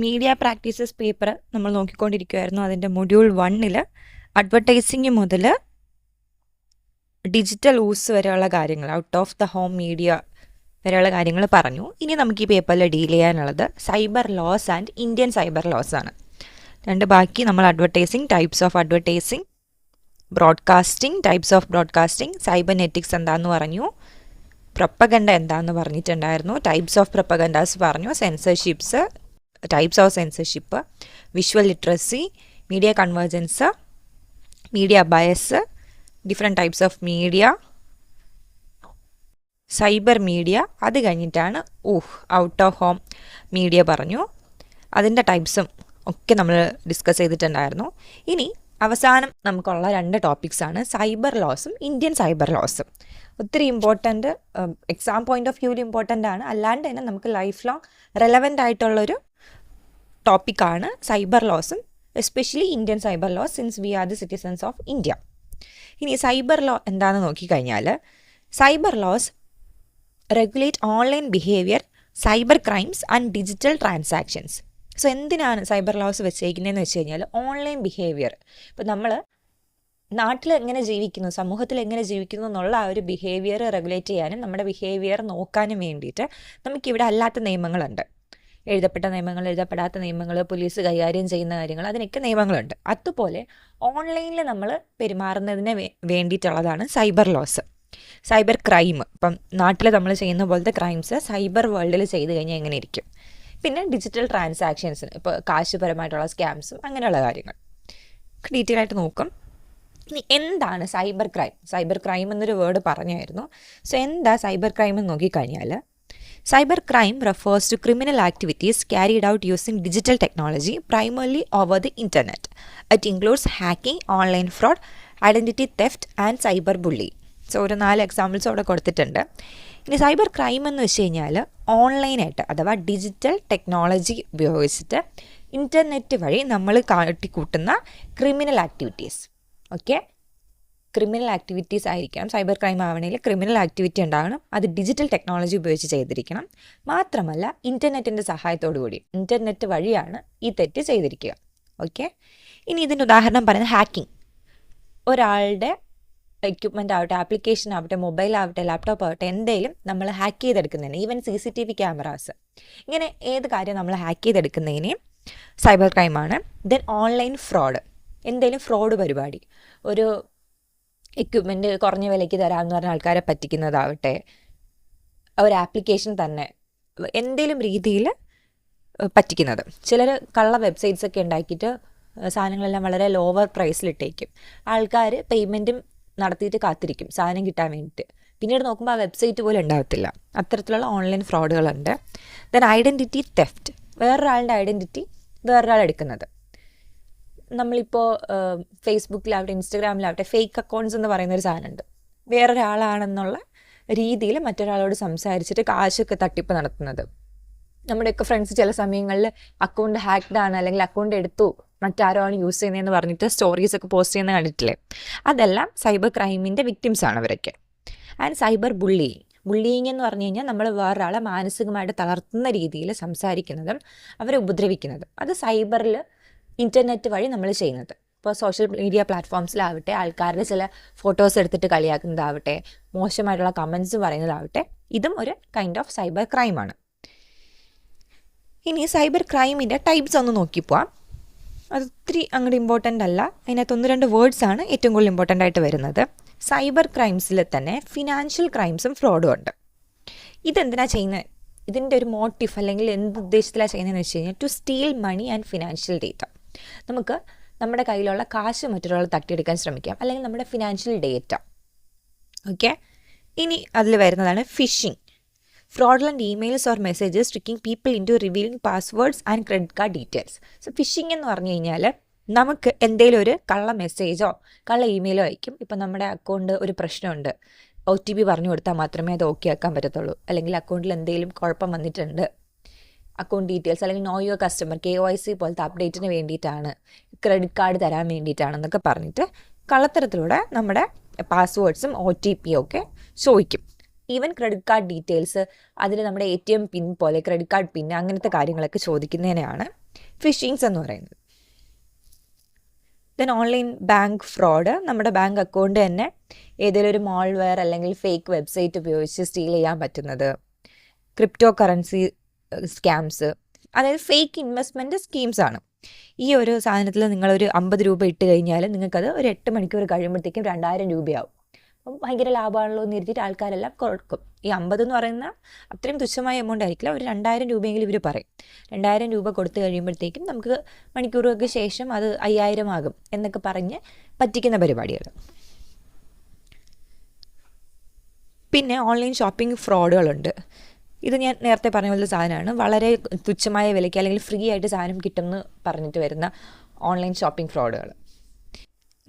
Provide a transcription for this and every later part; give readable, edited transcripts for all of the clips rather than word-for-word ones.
Media practices paper നമ്മൾ നോക്കിക്കൊണ്ടിരിക്കുമായിരുന്നു. അതിൻ്റെ മൊഡ്യൂൾ 1 അഡ്വർടൈസിങ് മുതൽ ഡിജിറ്റൽ യൂസ് വരെയുള്ള കാര്യങ്ങൾ, out of the home media വരെയുള്ള കാര്യങ്ങൾ പറഞ്ഞു. ഇനി നമുക്ക് ഈ പേപ്പറിൽ ഡീൽ ചെയ്യാനുള്ളത് cyber laws and Indian cyber laws ആണ്. ബാക്കി നമ്മൾ advertising, types of advertising, broadcasting, types of broadcasting, cybernetics എന്താണെന്ന് പറഞ്ഞു, പ്രൊപ്പഗണ്ട എന്താണെന്ന് പറഞ്ഞിട്ടുണ്ടായിരുന്നു, ടൈപ്സ് ഓഫ് പ്രൊപ്പഗണ്ടാസ് പറഞ്ഞു, censorships, types of censorship, visual literacy, media convergence, media bias, different types of media, cyber media. അത് കഴിഞ്ഞിട്ടാണ് ഔട്ട് ഓഫ് ഹോം മീഡിയ പറഞ്ഞു. അതിൻ്റെ ടൈപ്സും ഒക്കെ നമ്മൾ ഡിസ്കസ് ചെയ്തിട്ടുണ്ടായിരുന്നു. ഇനി അവസാനം നമുക്കുള്ള 2 ടോപ്പിക്സാണ് സൈബർ ലോസും ഇന്ത്യൻ സൈബർ ലോസും. ഒത്തിരി ഇമ്പോർട്ടൻ്റ്, എക്സാം പോയിന്റ് ഓഫ് വ്യൂവിൽ ഇമ്പോർട്ടൻ്റ് ആണ്, അല്ലാണ്ട് തന്നെ നമുക്ക് ലൈഫ് ലോങ് റെലവൻ്റ് ആയിട്ടുള്ളൊരു ടോപ്പിക്കാണ് സൈബർ ലോസും, especially Indian cyber law, since we are the citizens of India. ഇനി സൈബർ ലോ എന്താണെന്ന് നോക്കിക്കഴിഞ്ഞാൽ, cyber laws regulate online behaviour, cyber crimes and digital transactions. So എന്തിനാണ് സൈബർ ലോസ് വെച്ചേക്കുന്നതെന്ന് വെച്ച് കഴിഞ്ഞാൽ, ഓൺലൈൻ ബിഹേവിയർ, ഇപ്പോൾ നമ്മൾ നാട്ടിൽ എങ്ങനെ ജീവിക്കുന്നു, സമൂഹത്തിൽ എങ്ങനെ ജീവിക്കുന്നു എന്നുള്ള ആ ഒരു ബിഹേവിയർ റെഗുലേറ്റ് ചെയ്യാനും നമ്മുടെ ബിഹേവിയർ നോക്കാനും വേണ്ടിയിട്ട് നമുക്കിവിടെ അല്ലാത്ത നിയമങ്ങളുണ്ട്. എഴുതപ്പെട്ട നിയമങ്ങൾ, എഴുതപ്പെടാത്ത നിയമങ്ങൾ, പോലീസ് കൈകാര്യം ചെയ്യുന്ന കാര്യങ്ങൾ, അതിനൊക്കെ നിയമങ്ങളുണ്ട്. അതുപോലെ ഓൺലൈനിൽ നമ്മൾ പെരുമാറുന്നതിന് വേണ്ടിയിട്ടുള്ളതാണ് സൈബർ ലോസ്. സൈബർ ക്രൈം, ഇപ്പം നാട്ടിൽ നമ്മൾ ചെയ്യുന്ന പോലത്തെ ക്രൈംസ് സൈബർ വേൾഡിൽ ചെയ്ത് കഴിഞ്ഞാൽ എങ്ങനെ ഇരിക്കും. പിന്നെ ഡിജിറ്റൽ ട്രാൻസാക്ഷൻസ്, ഇപ്പോൾ കാശുപരമായിട്ടുള്ള സ്കാംസും അങ്ങനെയുള്ള കാര്യങ്ങൾ ഡീറ്റെയിൽ ആയിട്ട് നോക്കും. ഇനി എന്താണ് സൈബർ ക്രൈം? സൈബർ ക്രൈം എന്നൊരു വേർഡ് പറഞ്ഞായിരുന്നു. സോ എന്താ സൈബർ ക്രൈം എന്ന് നോക്കിക്കഴിഞ്ഞാൽ, cyber crime refers to criminal activities carried out using digital technology, primarily over the internet. It includes hacking, online fraud, identity theft and cyberbullying. So ഒരു 4 examples അവിടെ കൊടുത്തിട്ടുണ്ട്. ഇനി cyber crime എന്ന് വെച്ച് കഴിഞ്ഞാൽ ഓൺലൈനായിട്ട് അഥവാ ഡിജിറ്റൽ ടെക്നോളജി ഉപയോഗിച്ചിട്ട് ഇൻ്റർനെറ്റ് വഴി നമ്മൾ കാട്ടിക്കൂട്ടുന്ന criminal activities. Okay, criminal activities ആയിരിക്കണം. സൈബർ ക്രൈം ആവണമെങ്കിൽ ക്രിമിനൽ ആക്ടിവിറ്റി ഉണ്ടാകണം, അത് ഡിജിറ്റൽ ടെക്നോളജി ഉപയോഗിച്ച് ചെയ്തിരിക്കണം. മാത്രമല്ല ഇൻ്റർനെറ്റിൻ്റെ സഹായത്തോടു കൂടി, ഇൻ്റർനെറ്റ് വഴിയാണ് ഈ തെറ്റ് ചെയ്തിരിക്കുക. ഓക്കെ, ഇനി ഇതിൻ്റെ ഉദാഹരണം പറയുന്നത് ഹാക്കിംഗ്. ഒരാളുടെ എക്യുപ്മെൻ്റ് ആവട്ടെ, ആപ്ലിക്കേഷൻ ആവട്ടെ, മൊബൈൽ ആവട്ടെ, ലാപ്ടോപ്പ് ആവട്ടെ, എന്തെങ്കിലും നമ്മൾ ഹാക്ക് ചെയ്തെടുക്കുന്നതിന്, ഈവൻ CCTV ക്യാമറാസ്, ഇങ്ങനെ ഏത് കാര്യം നമ്മൾ ഹാക്ക് ചെയ്തെടുക്കുന്നതിനെയും സൈബർ ക്രൈമാണ്. ദെൻ ഓൺലൈൻ ഫ്രോഡ്, എന്തെങ്കിലും ഫ്രോഡ് പരിപാടി, ഒരു എക്യുപ്മെൻറ്റ് കുറഞ്ഞ വിലയ്ക്ക് തരാമെന്ന് പറഞ്ഞ ആൾക്കാരെ പറ്റിക്കുന്നതാവട്ടെ, ഒരു ആപ്ലിക്കേഷൻ തന്നെ എന്തെങ്കിലും രീതിയിൽ പറ്റിക്കുന്നത്. ചിലർ കള്ള വെബ്സൈറ്റ്സൊക്കെ ഉണ്ടാക്കിയിട്ട് സാധനങ്ങളെല്ലാം വളരെ ലോവർ പ്രൈസിലിട്ടേക്കും. ആൾക്കാർ പേയ്മെൻറ്റും നടത്തിയിട്ട് കാത്തിരിക്കും സാധനം കിട്ടാൻ വേണ്ടിയിട്ട്. പിന്നീട് നോക്കുമ്പോൾ ആ വെബ്സൈറ്റ് പോലും ഉണ്ടാകത്തില്ല. അത്തരത്തിലുള്ള ഓൺലൈൻ ഫ്രോഡുകളുണ്ട്. ദെൻ ഐഡൻറ്റിറ്റി തെഫ്റ്റ്, വേറൊരാളുടെ ഐഡൻറ്റിറ്റി വേറൊരാൾ എടുക്കുന്നത്. നമ്മളിപ്പോൾ ഫേസ്ബുക്കിലാവട്ടെ, ഇൻസ്റ്റഗ്രാമിലാവട്ടെ, ഫേക്ക് അക്കൗണ്ട്സ് എന്ന് പറയുന്നൊരു സാധനമുണ്ട്. വേറൊരാളാണെന്നുള്ള രീതിയിൽ മറ്റൊരാളോട് സംസാരിച്ചിട്ട് കാശൊക്കെ തട്ടിപ്പ് നടത്തുന്നത്. നമ്മുടെയൊക്കെ ഫ്രണ്ട്സ് ചില സമയങ്ങളിൽ അക്കൗണ്ട് ഹാക്ക്ഡ് ആണ്, അല്ലെങ്കിൽ അക്കൗണ്ട് എടുത്തു മറ്റാരോ ആണ് യൂസ് ചെയ്യുന്നതെന്ന് പറഞ്ഞിട്ട് സ്റ്റോറീസൊക്കെ പോസ്റ്റ് ചെയ്യുന്ന കണ്ടിട്ടില്ലേ? അതെല്ലാം സൈബർ ക്രൈമിൻ്റെ വിക്ടിംസാണ് അവരൊക്കെ. ആൻഡ് സൈബർ ബുള്ളിയിങ് എന്ന് പറഞ്ഞു കഴിഞ്ഞാൽ നമ്മൾ വേറൊരാളെ മാനസികമായിട്ട് തളർത്തുന്ന രീതിയിൽ സംസാരിക്കുന്നതും അവരെ ഉപദ്രവിക്കുന്നതും. അത് സൈബറിൽ ഇൻ്റർനെറ്റ് വഴി നമ്മൾ ചെയ്യുന്നത്. ഇപ്പോൾ സോഷ്യൽ മീഡിയ പ്ലാറ്റ്ഫോംസിലാവട്ടെ, ആൾക്കാരുടെ ചില ഫോട്ടോസ് എടുത്തിട്ട് കളിയാക്കുന്നതാവട്ടെ, മോശമായിട്ടുള്ള കമൻറ്റ്സ് പറയുന്നതാവട്ടെ, ഇതും ഒരു കൈൻഡ് ഓഫ് സൈബർ ക്രൈമാണ്. ഇനി സൈബർ ക്രൈമിൻ്റെ ടൈപ്സ് ഒന്ന് നോക്കിപ്പോവാം. അത് ഒത്തിരി അങ്ങോട്ട് ഇമ്പോർട്ടൻ്റ് അല്ല. അതിനകത്ത് 1-2 വേർഡ്സാണ് ഏറ്റവും കൂടുതൽ ഇമ്പോർട്ടൻ്റ് ആയിട്ട് വരുന്നത്. സൈബർ ക്രൈംസിൽ തന്നെ ഫിനാൻഷ്യൽ ക്രൈംസും ഫ്രോഡും ഉണ്ട്. ഇതെന്തിനാണ് ചെയ്യുന്നത്? ഇതിൻ്റെ ഒരു മോട്ടീവ് അല്ലെങ്കിൽ എന്ത് ഉദ്ദേശത്തിലാണ് ചെയ്യുന്നതെന്ന് വെച്ച് കഴിഞ്ഞാൽ, to steal money and financial data. നമുക്ക് നമ്മുടെ കയ്യിലുള്ള കാശ് മറ്റൊരാൾ തട്ടിയെടുക്കാൻ ശ്രമിക്കാം, അല്ലെങ്കിൽ നമ്മുടെ ഫിനാൻഷ്യൽ ഡേറ്റ. ഓക്കെ, ഇനി അതിൽ വരുന്നതാണ് phishing, fraudulent emails or messages tricking people into revealing passwords and credit card details. So phishing എന്ന് പറഞ്ഞു കഴിഞ്ഞാൽ നമുക്ക് എന്തെങ്കിലും ഒരു കള്ള മെസ്സേജോ കള്ള ഇമെയിലോ അയക്കും. ഇപ്പം നമ്മുടെ അക്കൗണ്ട് ഒരു പ്രശ്നമുണ്ട്, OTP പറഞ്ഞു കൊടുത്താൽ മാത്രമേ അത് ഓക്കെ ആക്കാൻ പറ്റത്തുള്ളൂ, അല്ലെങ്കിൽ അക്കൗണ്ടിൽ എന്തെങ്കിലും കുഴപ്പം വന്നിട്ടുണ്ട്, അക്കൗണ്ട് ഡീറ്റെയിൽസ് അല്ലെങ്കിൽ നോ യുവർ കസ്റ്റമർ KYC പോലത്തെ അപ്ഡേറ്റിന് വേണ്ടിയിട്ടാണ്, ക്രെഡിറ്റ് കാർഡ് തരാൻ വേണ്ടിയിട്ടാണെന്നൊക്കെ പറഞ്ഞിട്ട് കള്ളത്തരത്തിലൂടെ നമ്മുടെ പാസ്വേഡ്സും OTP ഒക്കെ ചോദിക്കും. ഈവൻ ക്രെഡിറ്റ് കാർഡ് ഡീറ്റെയിൽസ്, അതിൽ നമ്മുടെ ATM പിൻ പോലെ ക്രെഡിറ്റ് കാർഡ് പിൻ, അങ്ങനത്തെ കാര്യങ്ങളൊക്കെ ചോദിക്കുന്നതിനാണ് ഫിഷിങ്സ് എന്ന് പറയുന്നത്. ദെൻ ഓൺലൈൻ ബാങ്ക് ഫ്രോഡ്, നമ്മുടെ ബാങ്ക് അക്കൗണ്ട് തന്നെ ഏതെങ്കിലും ഒരു മാൾവെയർ അല്ലെങ്കിൽ ഫേക്ക് വെബ്സൈറ്റ് ഉപയോഗിച്ച് സ്റ്റീൽ ചെയ്യാൻ പറ്റുന്നത്. ക്രിപ്റ്റോ കറൻസി സ്കാംസ്, അതായത് ഫേക്ക് ഇൻവെസ്റ്റ്മെൻറ്റ് സ്കീംസാണ്. ഈ ഒരു സാധനത്തിൽ നിങ്ങളൊരു 50 രൂപ ഇട്ട് കഴിഞ്ഞാൽ നിങ്ങൾക്കത് ഒരു 8 മണിക്കൂർ കഴിയുമ്പോഴത്തേക്കും 2000 രൂപയാവും. അപ്പം ഭയങ്കര ലാഭമാണല്ലോ എന്ന് കരുതിയിട്ട് ആൾക്കാരെല്ലാം കൊടുക്കും. ഈ 50 എന്ന് പറയുന്ന അത്രയും തുച്ഛമായ എമൗണ്ട് ആയിരിക്കില്ല, ഒരു 2000 രൂപയെങ്കിലും ഇവർ പറയും. 2000 രൂപ കൊടുത്തു കഴിയുമ്പോഴത്തേക്കും നമുക്ക് മണിക്കൂറുകൾക്ക് ശേഷം അത് 5000 ആകും എന്നൊക്കെ പറഞ്ഞ് പറ്റിക്കുന്ന പരിപാടികൾ. പിന്നെ ഓൺലൈൻ ഷോപ്പിംഗ് ഫ്രോഡുകളുണ്ട്. ഇത് ഞാൻ നേരത്തെ പറഞ്ഞ പോലത്തെ സാധനമാണ്. വളരെ തുച്ഛമായ വിലയ്ക്ക് അല്ലെങ്കിൽ ഫ്രീ ആയിട്ട് സാധനം കിട്ടുമെന്ന് പറഞ്ഞിട്ട് വരുന്ന ഓൺലൈൻ ഷോപ്പിംഗ് ഫ്രോഡുകൾ.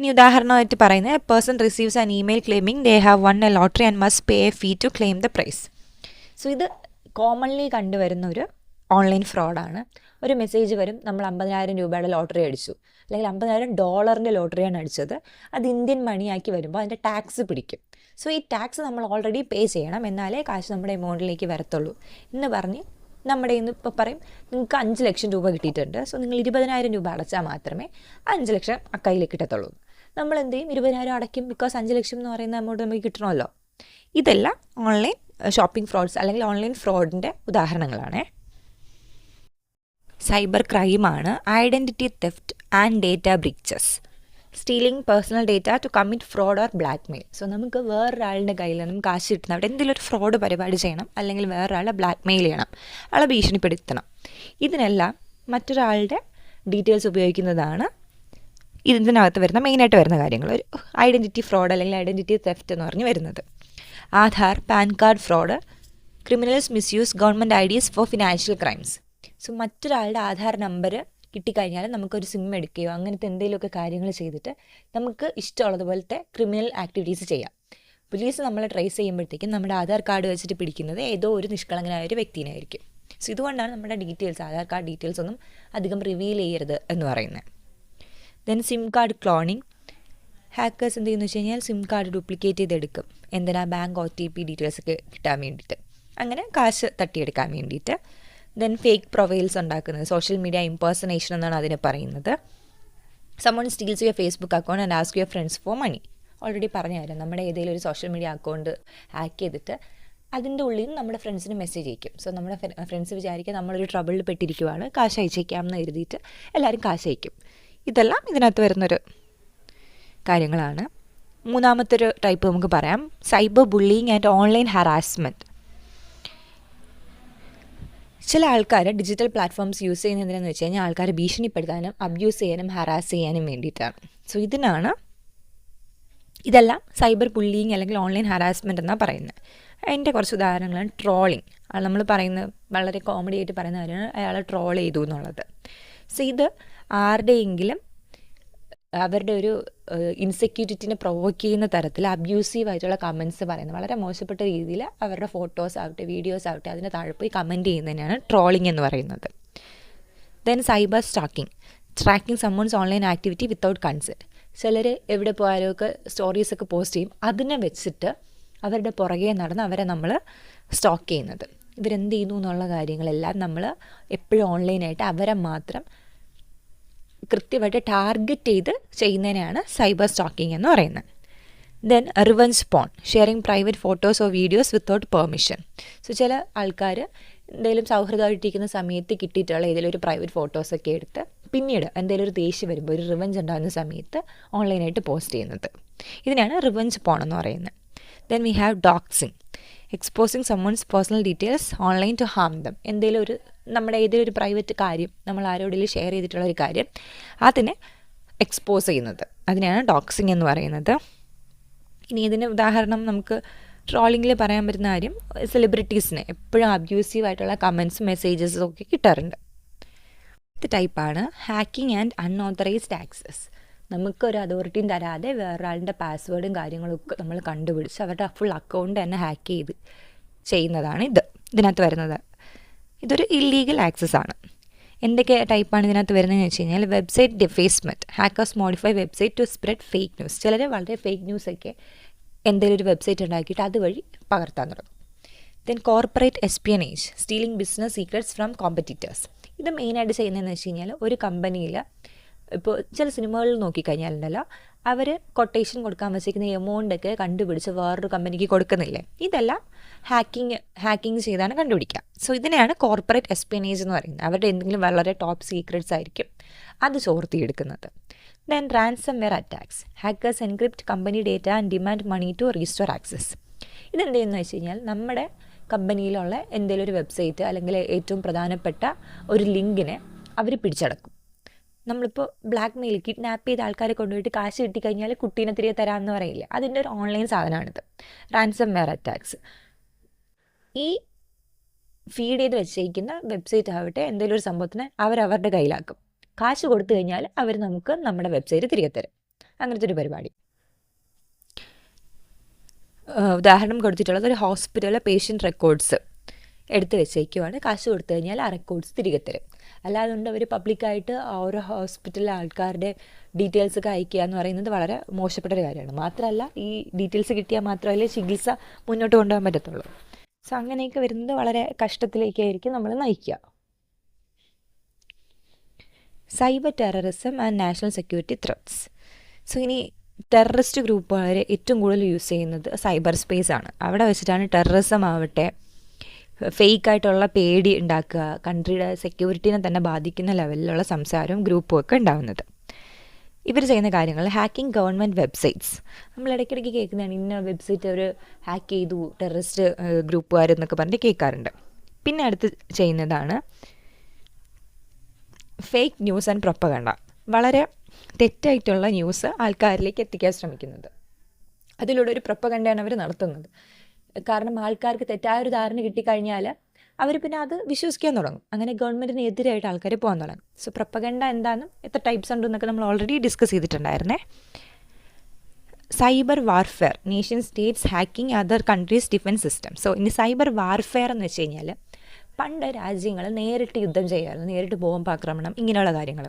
ഇനി ഉദാഹരണമായിട്ട് പറയുന്നത്, person receives an email claiming they have won a lottery and must pay a fee to claim the prize. So ഇത് കോമൺലി കണ്ടുവരുന്ന ഒരു ഓൺലൈൻ ഫ്രോഡാണ്. ഒരു മെസ്സേജ് വരും, നമ്മൾ 50,000 രൂപയുടെ ലോട്ടറി അടിച്ചു, അല്ലെങ്കിൽ $50,000 ലോട്ടറിയാണ് അടിച്ചത്, അത് ഇന്ത്യൻ മണിയാക്കി വരുമ്പോൾ അതിൻ്റെ ടാക്സ് പിടിക്കും. സോ ഈ ടാക്സ് നമ്മൾ ഓൾറെഡി പേ ചെയ്യണം, എന്നാലേ കാശ് നമ്മുടെ എമൗണ്ടിലേക്ക് വരത്തുള്ളൂ എന്ന് പറഞ്ഞ് നമ്മുടെ ഇന്ന് ഇപ്പോൾ പറയും, നിങ്ങൾക്ക് 5 ലക്ഷം രൂപ കിട്ടിയിട്ടുണ്ട്, സോ നിങ്ങൾ 20,000 രൂപ അടച്ചാൽ മാത്രമേ 5 ലക്ഷം കയ്യിൽ കിട്ടത്തുള്ളൂ. നമ്മൾ എന്ത് ചെയ്യും, 20,000 അടയ്ക്കും, ബിക്കോസ് 5 ലക്ഷം എന്ന് പറയുന്ന എമൗണ്ട് നമുക്ക് കിട്ടണമല്ലോ. ഇതെല്ലാം ഓൺലൈൻ ഷോപ്പിംഗ് ഫ്രോഡ്സ് അല്ലെങ്കിൽ ഓൺലൈൻ ഫ്രോഡിൻ്റെ ഉദാഹരണങ്ങളാണ്. സൈബർ ക്രൈമാണ് identity theft and data breaches. Stealing personal data to commit fraud or blackmail. So നമുക്ക് വേറൊരാളുടെ കയ്യിൽ നിന്നും കാശ് കിട്ടുന്ന അവിടെ എന്തെങ്കിലും ഒരു ഫ്രോഡ് പരിപാടി ചെയ്യണം, അല്ലെങ്കിൽ വേറൊരാളെ ബ്ലാക്ക് മെയിൽ ചെയ്യണം, ആളെ ഭീഷണിപ്പെടുത്തണം. ഇതിനെല്ലാം മറ്റൊരാളുടെ ഡീറ്റെയിൽസ് ഉപയോഗിക്കുന്നതാണ് ഇതിനകത്ത് വരുന്ന മെയിനായിട്ട് വരുന്ന കാര്യങ്ങൾ. ഒരു ഐഡൻറ്റിറ്റി ഫ്രോഡ് അല്ലെങ്കിൽ ഐഡൻറ്റിറ്റി തെഫ്റ്റ് എന്ന് പറഞ്ഞ് വരുന്നത്. Aadhaar, PAN card fraud, criminals misuse government IDs for financial crimes. So മറ്റൊരാളുടെ ആധാർ നമ്പർ കിട്ടിക്കഴിഞ്ഞാൽ നമുക്കൊരു സിം എടുക്കുകയോ അങ്ങനത്തെ എന്തെങ്കിലുമൊക്കെ കാര്യങ്ങൾ ചെയ്തിട്ട് നമുക്ക് ഇഷ്ടമുള്ളതുപോലത്തെ ക്രിമിനൽ ആക്ടിവിറ്റീസ് ചെയ്യാം. പോലീസ് നമ്മളെ ട്രേസ് ചെയ്യുമ്പോഴത്തേക്കും നമ്മുടെ ആധാർ കാർഡ് വെച്ചിട്ട് പിടിക്കുന്നത് ഏതോ ഒരു നിഷ്കളങ്കനായ ഒരു വ്യക്തിനായിരിക്കും. സോ ഇതുകൊണ്ടാണ് നമ്മുടെ ഡീറ്റെയിൽസ്, ആധാർ കാർഡ് ഡീറ്റെയിൽസ് ഒന്നും അധികം റിവീൽ ചെയ്യരുത് എന്ന് പറയുന്നത്. Then SIM card cloning. Hackers എന്ത് ചെയ്യുന്നു വെച്ച് കഴിഞ്ഞാൽ സിം കാർഡ് ഡ്യൂപ്ലിക്കേറ്റ് ചെയ്തെടുക്കും. എന്തിനാ, ബാങ്ക് OTP ഡീറ്റെയിൽസ് ഒക്കെ കിട്ടാൻ വേണ്ടിയിട്ട്, അങ്ങനെ കാശ് തട്ടിയെടുക്കാൻ വേണ്ടിയിട്ട്. ദെൻ ഫേക്ക് പ്രൊഫൈൽസ് ഉണ്ടാക്കുന്നത്, സോഷ്യൽ മീഡിയ ഇംപേഴ്സണേഷൻ എന്നാണ് അതിനെ പറയുന്നത്. Someone steals your Facebook account and ask your friends for money. Already പറഞ്ഞു തരാം, നമ്മുടെ ഏതെങ്കിലും ഒരു സോഷ്യൽ മീഡിയ അക്കൗണ്ട് ഹാക്ക് ചെയ്തിട്ട് അതിൻ്റെ ഉള്ളിൽ നിന്ന് നമ്മുടെ ഫ്രണ്ട്സിന് മെസ്സേജ് അയക്കും. സോ നമ്മുടെ ഫ്രണ്ട്സ് വിചാരിക്കുക നമ്മളൊരു ട്രബിളിൽ പെട്ടിരിക്കുവാണ്, കാശ് അയച്ചേക്കാം എന്ന് എഴുതിയിട്ട് എല്ലാവരും കാശ് അയക്കും. ഇതെല്ലാം ഇതിനകത്ത് വരുന്നൊരു കാര്യങ്ങളാണ്. മൂന്നാമത്തൊരു ടൈപ്പ് നമുക്ക് പറയാം, cyber bullying and online harassment. ചില ആൾക്കാർ ഡിജിറ്റൽ പ്ലാറ്റ്ഫോംസ് യൂസ് ചെയ്യുന്നതിനെന്ന് വെച്ച് കഴിഞ്ഞാൽ ആൾക്കാരെ ഭീഷണിപ്പെടുത്താനും അബ്യൂസ് ചെയ്യാനും ഹറാസ് ചെയ്യാനും വേണ്ടിയിട്ടാണ്. സോ ഇതെല്ലാം സൈബർ ബുള്ളിങ് അല്ലെങ്കിൽ ഓൺലൈൻ ഹറാസ്മെൻറ്റ് എന്നാണ് പറയുന്നത്. അതിൻ്റെ കുറച്ച് ഉദാഹരണങ്ങളാണ് ട്രോളിങ്. അത് നമ്മൾ പറയുന്നത് വളരെ കോമഡി ആയിട്ട് പറയുന്ന കാര്യമാണ്, അയാളെ ട്രോൾ ചെയ്തു എന്നുള്ളത്. സോ ഇത് ആരുടെയെങ്കിലും അവരുടെ ഒരു ഇൻസെക്യൂരിറ്റിനെ പ്രൊവോക്ക് ചെയ്യുന്ന തരത്തിൽ അബ്യൂസീവായിട്ടുള്ള കമൻറ്റ്സ് പറയുന്നത്, വളരെ മോശപ്പെട്ട രീതിയിൽ അവരുടെ ഫോട്ടോസ് ആവട്ടെ വീഡിയോസ് ആവട്ടെ അതിന് താഴെ പോയി കമൻറ്റ് ചെയ്യുന്നതിനാണ് ട്രോളിങ് എന്ന് പറയുന്നത്. Then cyber stacking, tracking someone's online activity without consent. ചിലർ എവിടെ പോയാലും ഒക്കെ സ്റ്റോറീസൊക്കെ പോസ്റ്റ് ചെയ്യും, അതിനെ വെച്ചിട്ട് അവരുടെ പുറകെ നടന്ന് അവരെ നമ്മൾ സ്റ്റോക്ക് ചെയ്യുന്നത്. ഇവരെന്ത് ചെയ്യുന്നു എന്നുള്ള കാര്യങ്ങളെല്ലാം നമ്മൾ എപ്പോഴും ഓൺലൈനായിട്ട് അവരെ മാത്രം കൃത്യമായിട്ട് ടാർഗറ്റ് ചെയ്ത് ചെയ്യുന്നതിനാണ് സൈബർ സ്റ്റാക്കിംഗ് എന്ന് പറയുന്നത്. Then revenge porn, sharing private photos or videos without permission. So ചില ആൾക്കാർ എന്തെങ്കിലും സൗഹൃദമായിട്ടിരിക്കുന്ന സമയത്ത് കിട്ടിയിട്ടുള്ള ഏതെങ്കിലും ഒരു പ്രൈവറ്റ് ഫോട്ടോസൊക്കെ എടുത്ത് പിന്നീട് എന്തെങ്കിലും ഒരു ദേഷ്യം വരുമ്പോൾ ഒരു റിവഞ്ച് ഉണ്ടാകുന്ന സമയത്ത് ഓൺലൈനായിട്ട് പോസ്റ്റ് ചെയ്യുന്നത്. ഇതിനാണ് റിവഞ്ച് പോൺ എന്ന് പറയുന്നത്. Then we have doxxing, exposing someone's personal details online to harm them. എന്തെങ്കിലും ഒരു നമ്മുടെ ഏതെങ്കിലും ഒരു പ്രൈവറ്റ് കാര്യം നമ്മൾ ആരോടെങ്കിലും ഷെയർ ചെയ്തിട്ടുള്ള ഒരു കാര്യം അതിനെ എക്സ്പോസ് ചെയ്യുന്നത്, അതിനെയാണ് ഡോക്സിങ് എന്ന് പറയുന്നത്. ഇനി ഇതിന് ഉദാഹരണം നമുക്ക് ട്രോളിങ്ങിൽ പറയാൻ പറ്റുന്ന കാര്യം, സെലിബ്രിറ്റീസിന് എപ്പോഴും അബ്യൂസീവായിട്ടുള്ള കമൻസും മെസ്സേജസും ഒക്കെ കിട്ടാറുണ്ട്. ഇത് ടൈപ്പാണ് ഹാക്കിംഗ് ആൻഡ് അൺഓതറൈസ്ഡ് ആക്സസ്. നമുക്കൊരു അതോറിറ്റിയും തരാതെ വേറൊരാളുടെ പാസ്വേഡും കാര്യങ്ങളൊക്കെ നമ്മൾ കണ്ടുപിടിച്ച് അവരുടെ ഫുൾ അക്കൗണ്ട് തന്നെ ഹാക്ക് ചെയ്ത് ചെയ്യുന്നതാണ് ഇതിനകത്ത് വരുന്നത്. ഇതൊരു ഇല്ലീഗൽ ആക്സസ് ആണ്. എന്തൊക്കെ ടൈപ്പാണ് ഇതിനകത്ത് വരുന്നതെന്ന് വെച്ച് കഴിഞ്ഞാൽ, website defacement, hackers modify website to spread fake news. ചിലർ വളരെ ഫേക്ക് ന്യൂസൊക്കെ എന്തെങ്കിലും ഒരു വെബ്സൈറ്റ് ഉണ്ടാക്കിയിട്ട് അതുവഴി പകർത്താൻ തുടങ്ങും. Then corporate espionage, stealing business secrets from competitors. ഇത് മെയിനായിട്ട് ചെയ്യുന്നതെന്ന് വെച്ച് കഴിഞ്ഞാൽ ഒരു കമ്പനിയിൽ ഇപ്പോൾ ചില സിനിമകളിൽ നോക്കിക്കഴിഞ്ഞാലുണ്ടല്ലോ അവർ കൊട്ടേഷൻ കൊടുക്കാൻ വെച്ചിരിക്കുന്ന എമൗണ്ടൊക്കെ കണ്ടുപിടിച്ച് വേറൊരു കമ്പനിക്ക് കൊടുക്കുന്നില്ലേ, ഇതെല്ലാം ഹാക്കിങ് ചെയ്താണ് കണ്ടുപിടിക്കുക. സോ ഇതിനെയാണ് കോർപ്പറേറ്റ് എസ്പിയനേജ് എന്ന് പറയുന്നത്. അവരുടെ എന്തെങ്കിലും വളരെ ടോപ്പ് സീക്രറ്റ്സ് ആയിരിക്കും അത് ചോർത്തിയെടുക്കുന്നത്. Then ransomware attacks. Hackers encrypt company data and demand money to restore access. ഇതെന്ത് ചെയ്യുന്നത് വെച്ച് കഴിഞ്ഞാൽ നമ്മുടെ കമ്പനിയിലുള്ള എന്തെങ്കിലും ഒരു വെബ്സൈറ്റ് അല്ലെങ്കിൽ ഏറ്റവും പ്രധാനപ്പെട്ട ഒരു ലിങ്കിനെ അവർ പിടിച്ചടക്കും. നമ്മളിപ്പോൾ ബ്ലാക്ക് മെയിൽ കിഡ്നാപ്പ് ചെയ്ത ആൾക്കാരെ കൊണ്ടുപോയിട്ട് കാശ് കിട്ടിക്കഴിഞ്ഞാൽ കുട്ടീനെ തിരികെ തരാമെന്ന് പറയില്ല, അതിൻ്റെ ഒരു ഓൺലൈൻ സാധനമാണിത്, റാൻസം വെയർ അറ്റാക്സ്. ഈ ഫീഡ് ചെയ്ത് വെച്ചിരിക്കുന്ന വെബ്സൈറ്റ് ആവട്ടെ എന്തെങ്കിലും ഒരു സംഭവത്തിന് അവരവരുടെ കയ്യിലാക്കും. കാശ് കൊടുത്തു കഴിഞ്ഞാൽ അവർ നമുക്ക് നമ്മുടെ വെബ്സൈറ്റ് തിരികെ തരും. അങ്ങനത്തെ ഒരു പരിപാടി. ഉദാഹരണം കൊടുത്തിട്ടുള്ളത് ഒരു ഹോസ്പിറ്റലിലെ പേഷ്യൻ്റ് റെക്കോർഡ്സ് എടുത്ത് വെച്ചേക്കുവാണ്. കാശ് കൊടുത്തു കഴിഞ്ഞാൽ ആ റെക്കോർഡ്സ് തിരികെ തരും. അല്ലാതുകൊണ്ട് അവർ പബ്ലിക്കായിട്ട് ഓരോ ഹോസ്പിറ്റലിലെ ആൾക്കാരുടെ ഡീറ്റെയിൽസ് ഒക്കെ അയക്കുക എന്ന് പറയുന്നത് വളരെ മോശപ്പെട്ടൊരു കാര്യമാണ്. മാത്രമല്ല ഈ ഡീറ്റെയിൽസ് കിട്ടിയാൽ മാത്രമല്ലേ ചികിത്സ മുന്നോട്ട് കൊണ്ടുപോകാൻ പറ്റത്തുള്ളൂ. സോ അങ്ങനെയൊക്കെ വരുന്നത് വളരെ കഷ്ടത്തിലേക്കായിരിക്കും നമ്മൾ നയിക്കുക. Cyber terrorism and national security threats. So ഇനി ടെററിസ്റ്റ് ഗ്രൂപ്പുകാർ ഏറ്റവും കൂടുതൽ യൂസ് ചെയ്യുന്നത് സൈബർ സ്പേസ് ആണ്. അവിടെ വെച്ചിട്ടാണ് ടെററിസം ആവട്ടെ, ഫേക്കായിട്ടുള്ള പേടി ഉണ്ടാക്കുക, കൺട്രിയുടെ സെക്യൂരിറ്റീനെ തന്നെ ബാധിക്കുന്ന ലെവലിലുള്ള സംസാരവും ഗ്രൂപ്പും ഒക്കെ ഉണ്ടാകുന്നത്. ഇവർ ചെയ്യുന്ന കാര്യങ്ങൾ ഹാക്കിംഗ് ഗവൺമെൻറ് വെബ്സൈറ്റ്സ്. നമ്മൾ ഇടയ്ക്കിടയ്ക്ക് കേൾക്കുന്നതാണ് ഇന്ന വെബ്സൈറ്റ് അവർ ഹാക്ക് ചെയ്തു ടെററിസ്റ്റ് ഗ്രൂപ്പുകാരെന്നൊക്കെ പറഞ്ഞിട്ട് കേൾക്കാറുണ്ട്. പിന്നെ അടുത്ത് ചെയ്യുന്നതാണ് ഫേക്ക് ന്യൂസ് ആൻഡ് പ്രൊപ്പഗണ്ട. വളരെ തെറ്റായിട്ടുള്ള ന്യൂസ് ആൾക്കാരിലേക്ക് എത്തിക്കാൻ ശ്രമിക്കുന്നത്. അതിലൂടെ ഒരു പ്രൊപ്പഗണ്ടയാണ് അവർ നടത്തുന്നത്. കാരണം ആൾക്കാർക്ക് തെറ്റായൊരു ധാരണ കിട്ടിക്കഴിഞ്ഞാൽ അവർ പിന്നെ അത് വിശ്വസിക്കാൻ തുടങ്ങും. അങ്ങനെ ഗവൺമെൻറ്റിന് എതിരായിട്ട് ആൾക്കാർ പോകാൻ തുടങ്ങും. സോ പ്രൊപ്പഗണ്ട എന്താണെന്നും എത്ര ടൈപ്സ് ഉണ്ടെന്നൊക്കെ നമ്മൾ ഓൾറെഡി ഡിസ്കസ് ചെയ്തിട്ടുണ്ടായിരുന്നേ. Cyber warfare, nation States hacking other countries defence system. So ഇനി സൈബർ വാർഫെയർ എന്ന് വെച്ച് കഴിഞ്ഞാൽ പണ്ട് രാജ്യങ്ങൾ നേരിട്ട് യുദ്ധം ചെയ്യാമായിരുന്നു, നേരിട്ട് ബോംബ് ആക്രമണം ഇങ്ങനെയുള്ള കാര്യങ്ങൾ.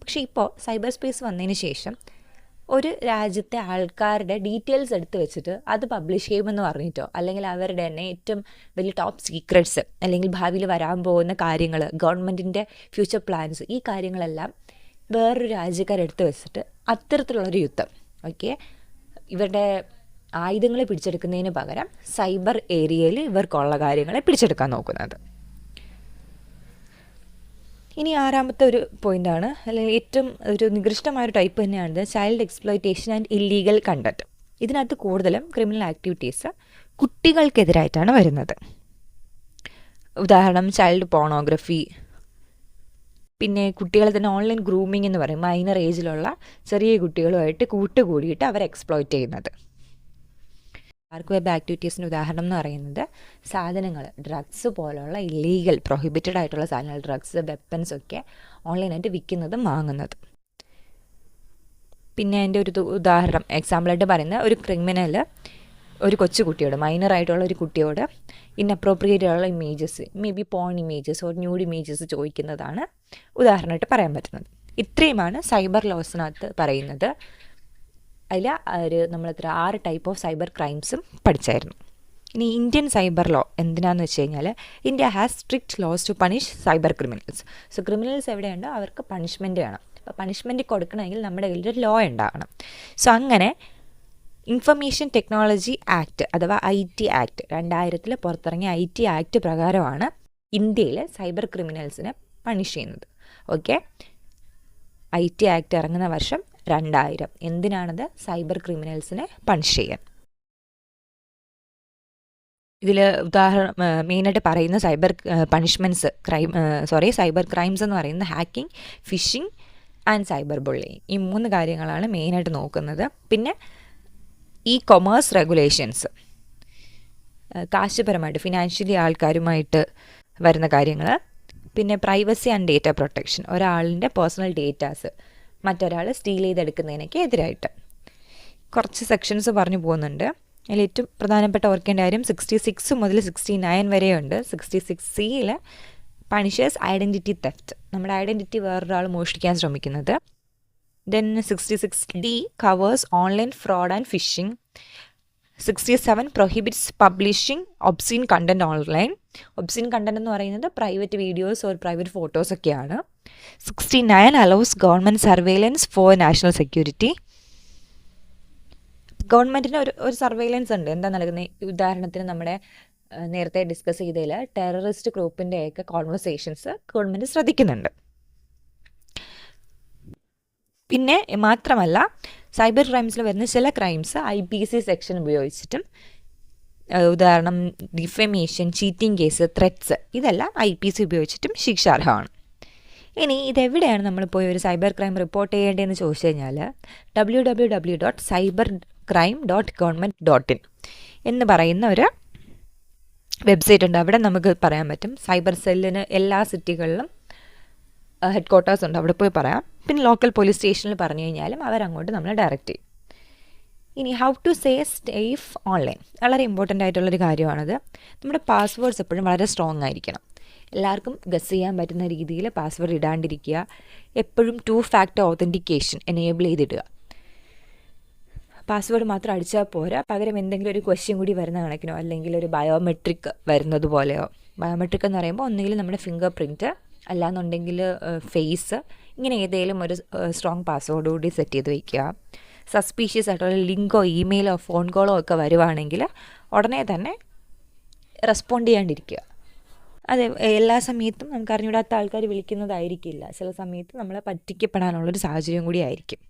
പക്ഷേ ഇപ്പോൾ സൈബർ സ്പേസ് വന്നതിന് ശേഷം ഒരു രാജ്യത്തെ ആൾക്കാരുടെ ഡീറ്റെയിൽസ് എടുത്ത് വെച്ചിട്ട് അത് പബ്ലിഷ് ചെയ്യുമെന്ന് പറഞ്ഞിട്ടോ അല്ലെങ്കിൽ അവരുടെ തന്നെ ഏറ്റവും വലിയ ടോപ്പ് സീക്രറ്റ്സ് അല്ലെങ്കിൽ ഭാവിയിൽ വരാൻ പോകുന്ന കാര്യങ്ങൾ, ഗവൺമെൻറ്റിൻ്റെ ഫ്യൂച്ചർ പ്ലാൻസ്, ഈ കാര്യങ്ങളെല്ലാം വേറൊരു രാജ്യക്കാരെടുത്ത് വെച്ചിട്ട് അത്തരത്തിലുള്ളൊരു യുദ്ധം, ഓക്കെ, ഇവരുടെ ആയുധങ്ങളെ പിടിച്ചെടുക്കുന്നതിന് പകരം സൈബർ ഏരിയയിൽ ഇവർക്കുള്ള കാര്യങ്ങളെ പിടിച്ചെടുക്കാൻ നോക്കുന്നത്. ഇനി ആറാമത്തെ ഒരു പോയിൻ്റാണ്, അല്ലെങ്കിൽ ഏറ്റവും ഒരു നികൃഷ്ടമായൊരു ടൈപ്പ് തന്നെയാണ് child exploitation and illegal content. ഇതിനകത്ത് കൂടുതലും ക്രിമിനൽ ആക്ടിവിറ്റീസ് കുട്ടികൾക്കെതിരായിട്ടാണ് വരുന്നത്. ഉദാഹരണം ചൈൽഡ് പോണോഗ്രഫി, പിന്നെ കുട്ടികളെ തന്നെ ഓൺലൈൻ ഗ്രൂമിംഗ് എന്ന് പറയും. മൈനർ ഏജിലുള്ള ചെറിയ കുട്ടികളുമായിട്ട് കൂട്ടുകൂടിയിട്ട് അവരെ എക്സ്പ്ലോയിറ്റ് ചെയ്യുന്നത്. ഡാർക്ക് വെബ് ആക്ടിവിറ്റീസിൻ്റെ ഉദാഹരണം എന്ന് പറയുന്നത് സാധനങ്ങൾ, ഡ്രഗ്സ് പോലുള്ള ഇല്ലീഗൽ പ്രൊഹിബിറ്റഡ് ആയിട്ടുള്ള സാധനങ്ങൾ, ഡ്രഗ്സ്, വെപ്പൻസ് ഒക്കെ ഓൺലൈനായിട്ട് വിൽക്കുന്നതും വാങ്ങുന്നതും. പിന്നെ അതിൻ്റെ ഒരു ഉദാഹരണം എക്സാമ്പിളായിട്ട് പറയുന്ന ഒരു ക്രിമിനൽ ഒരു കൊച്ചുകുട്ടിയോട്, മൈനറായിട്ടുള്ള ഒരു കുട്ടിയോട് ഇൻഅപ്രോപ്രിയേറ്റ് ആയിട്ടുള്ള images, may be porn images or nude images ചോദിക്കുന്നതാണ് ഉദാഹരണമായിട്ട് പറയാൻ പറ്റുന്നത്. ഇത്രയുമാണ് സൈബർ ലോസിനകത്ത് പറയുന്നത്. അതിൽ നമ്മളെത്ര 6 ടൈപ്പ് ഓഫ് സൈബർ ക്രൈംസും പഠിച്ചായിരുന്നു. ഇനി ഇന്ത്യൻ സൈബർ ലോ എന്തിനാന്ന് വെച്ച് കഴിഞ്ഞാൽ India has strict laws to punish cyber criminals. So criminals എവിടെയുണ്ടോ അവർക്ക് പണിഷ്മെൻറ്റ് വേണം. അപ്പോൾ പണിഷ്മെൻറ്റ് കൊടുക്കണമെങ്കിൽ നമ്മുടെ കയ്യിലൊരു ലോ ഉണ്ടാവണം. സോ അങ്ങനെ ഇൻഫർമേഷൻ ടെക്നോളജി ആക്ട് അഥവാ IT ആക്ട് 2000 പുറത്തിറങ്ങിയ IT ആക്ട് പ്രകാരമാണ് ഇന്ത്യയിലെ സൈബർ ക്രിമിനൽസിനെ പണിഷ് ചെയ്യുന്നത്. ഓക്കെ, IT ആക്ട് ഇറങ്ങുന്ന വർഷം 2000. എന്തിനാണത്? സൈബർ ക്രിമിനൽസിനെ പണിഷ് ചെയ്യാൻ. ഇതിൽ ഉദാഹരണം മെയിനായിട്ട് പറയുന്ന സൈബർ പണിഷ്മെൻറ്റ്സ് സൈബർ ക്രൈംസ് എന്ന് പറയുന്നത് hacking, phishing and cyber bullying. ഈ 3 കാര്യങ്ങളാണ് മെയിനായിട്ട് നോക്കുന്നത്. പിന്നെ കൊമേഴ്സ് റെഗുലേഷൻസ്, കാശുപരമായിട്ട് ഫിനാൻഷ്യലി ആൾക്കാരുമായിട്ട് വരുന്ന കാര്യങ്ങൾ. പിന്നെ പ്രൈവസി ആൻഡ് ഡേറ്റ പ്രൊട്ടക്ഷൻ, ഒരാളിൻ്റെ പേഴ്സണൽ ഡേറ്റാസ് മറ്റൊരാൾ സ്റ്റീൽ ചെയ്തെടുക്കുന്നതിനൊക്കെ എതിരായിട്ട് കുറച്ച് സെക്ഷൻസ് പറഞ്ഞു പോകുന്നുണ്ട്. അതിൽ ഏറ്റവും പ്രധാനപ്പെട്ട ഓർക്കേണ്ട കാര്യം 66 മുതൽ 69 വരെയുണ്ട്. 66C പണിഷേഴ്സ് ഐഡൻറ്റിറ്റി തെഫ്റ്റ്, നമ്മുടെ ഐഡൻറ്റിറ്റി വേറൊരാൾ മോഷ്ടിക്കാൻ ശ്രമിക്കുന്നത്. Then 66D covers online fraud and phishing. 67 prohibits publishing obscene content online. Obscene content എന്ന് പറയുന്നത് private videos or private photos ഒക്കെയാണ്. 69 allows government surveillance for national security. ഗവൺമെൻറ്റിന് ഒരു സർവൈലൻസ് ഉണ്ട്. എന്താ നൽകുന്നത്? ഉദാഹരണത്തിന് നമ്മുടെ നേരത്തെ ഡിസ്കസ് ചെയ്തതിൽ ടെററിസ്റ്റ് ഗ്രൂപ്പിൻ്റെയൊക്കെ കോൺവെർസേഷൻസ് ഗവൺമെൻറ് ശ്രദ്ധിക്കുന്നുണ്ട്. പിന്നെ മാത്രമല്ല സൈബർ ക്രൈംസിൽ വരുന്ന ചില ക്രൈംസ് IPC സെക്ഷൻ ഉപയോഗിച്ചിട്ടും, ഉദാഹരണം ഡിഫമേഷൻ, ചീറ്റിംഗ് കേസ്, ത്രെറ്റ്സ്, ഇതെല്ലാം IPC ഉപയോഗിച്ചിട്ടും ശിക്ഷാർഹമാണ്. ഇനി ഇതെവിടെയാണ് നമ്മൾ പോയി ഒരു സൈബർ ക്രൈം റിപ്പോർട്ട് ചെയ്യേണ്ടതെന്ന് ചോദിച്ചു കഴിഞ്ഞാൽ www.cybercrime.government.in എന്ന് പറയുന്ന ഒരു വെബ്സൈറ്റ് ഉണ്ട്. അവിടെ നമുക്ക് പറയാൻ പറ്റും. സൈബർ സെല്ലിന് എല്ലാ സിറ്റികളിലും ഹെഡ് ക്വാർട്ടേഴ്സ് ഉണ്ട്, അവിടെ പോയി പറയാം. പിന്നെ ലോക്കൽ പോലീസ് സ്റ്റേഷനിൽ പറഞ്ഞു കഴിഞ്ഞാലും അവരങ്ങോട്ട് നമ്മളെ ഡയറക്റ്റ് ചെയ്യും. ഇനി ഹൗ ടു സേഫ് ഓൺലൈൻ, വളരെ ഇമ്പോർട്ടൻ്റ് ആയിട്ടുള്ളൊരു കാര്യമാണത്. നമ്മുടെ പാസ്വേഡ്സ് എപ്പോഴും വളരെ സ്ട്രോങ് ആയിരിക്കണം. എല്ലാവർക്കും ഗസ് ചെയ്യാൻ പറ്റുന്ന രീതിയിൽ പാസ്വേഡ് ഇടാണ്ടിരിക്കുക. എപ്പോഴും 2 ഫാക്ടർ ഓതൻറ്റിക്കേഷൻ എനേബിൾ ചെയ്തിടുക. പാസ്വേഡ് മാത്രം അടിച്ചാൽ പോരാ, പകരം എന്തെങ്കിലും ഒരു ക്വസ്റ്റ്യൻ കൂടി വരുന്ന കണക്കിനോ അല്ലെങ്കിൽ ഒരു ബയോമെട്രിക് വരുന്നത് പോലെയോ. ബയോമെട്രിക് എന്ന് പറയുമ്പോൾ ഒന്നുകിൽ നമ്മുടെ ഫിംഗർ പ്രിൻറ്റ്, അല്ലാന്നുണ്ടെങ്കിൽ ഫേസ്, ഇങ്ങനെ ഏതെങ്കിലും ഒരു സ്ട്രോങ് പാസ്വേഡ് കൂടി സെറ്റ് ചെയ്ത് വയ്ക്കുക. സസ്പീഷ്യസ് ആയിട്ടുള്ള ലിങ്കോ ഇമെയിലോ ഫോൺ കോളോ ഒക്കെ വരുവാണെങ്കിൽ ഉടനെ തന്നെ റെസ്പോണ്ട് ചെയ്യാണ്ടിരിക്കുക. അതെ, എല്ലാ സമയത്തും നമുക്ക് അറിഞ്ഞൂടാത്ത ആൾക്കാർ വിളിക്കുന്നതായിരിക്കില്ല. ചില സമയത്ത് നമ്മളെ പറ്റിക്കപ്പെടാനുള്ളൊരു സാഹചര്യം കൂടി ആയിരിക്കും.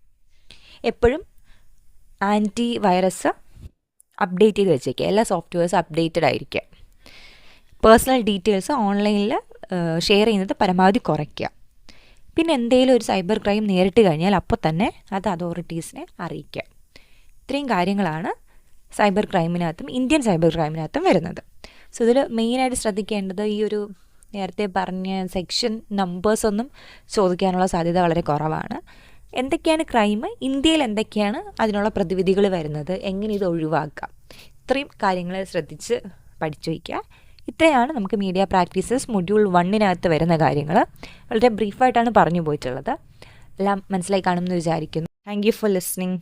എപ്പോഴും ആൻറ്റി വൈറസ് അപ്ഡേറ്റ് ചെയ്ത് വെച്ചേക്കുക. എല്ലാ സോഫ്റ്റ്വെയർസും അപ്ഡേറ്റഡ് ആയിരിക്കുക. പേഴ്സണൽ ഡീറ്റെയിൽസ് ഓൺലൈനിൽ ഷെയർ ചെയ്യുന്നത് പരമാവധി കുറയ്ക്കുക. പിന്നെ എന്തെങ്കിലും ഒരു സൈബർ ക്രൈം നേരിട്ട് കഴിഞ്ഞാൽ അപ്പോൾ തന്നെ അത് അതോറിറ്റീസിനെ അറിയിക്കുക. ഇത്രയും കാര്യങ്ങളാണ് സൈബർ ക്രൈമിനകത്തും ഇന്ത്യൻ സൈബർ ക്രൈമിനകത്തും വരുന്നത്. സോ ഇതിൽ മെയിനായിട്ട് ശ്രദ്ധിക്കേണ്ടത് ഈ ഒരു നേരത്തെ പറഞ്ഞ സെക്ഷൻ നമ്പേഴ്സൊന്നും ചോദിക്കാനുള്ള സാധ്യത വളരെ കുറവാണ്. എന്തൊക്കെയാണ് ക്രൈം, ഇന്ത്യയിൽ എന്തൊക്കെയാണ് അതിനുള്ള പ്രതിവിധികൾ വരുന്നത്, എങ്ങനെ ഇത് ഒഴിവാക്കാം, ഇത്രയും കാര്യങ്ങൾ ശ്രദ്ധിച്ച് പഠിച്ചു വയ്ക്കുക. ഇത്രയാണ് നമുക്ക് മീഡിയ പ്രാക്ടീസസ് മൊഡ്യൂൾ 1 വരുന്ന കാര്യങ്ങൾ. വളരെ ബ്രീഫായിട്ടാണ് പറഞ്ഞു പോയിട്ടുള്ളത്. എല്ലാം മനസ്സിലായി കാണുമെന്ന് വിചാരിക്കുന്നു. Thank you for listening.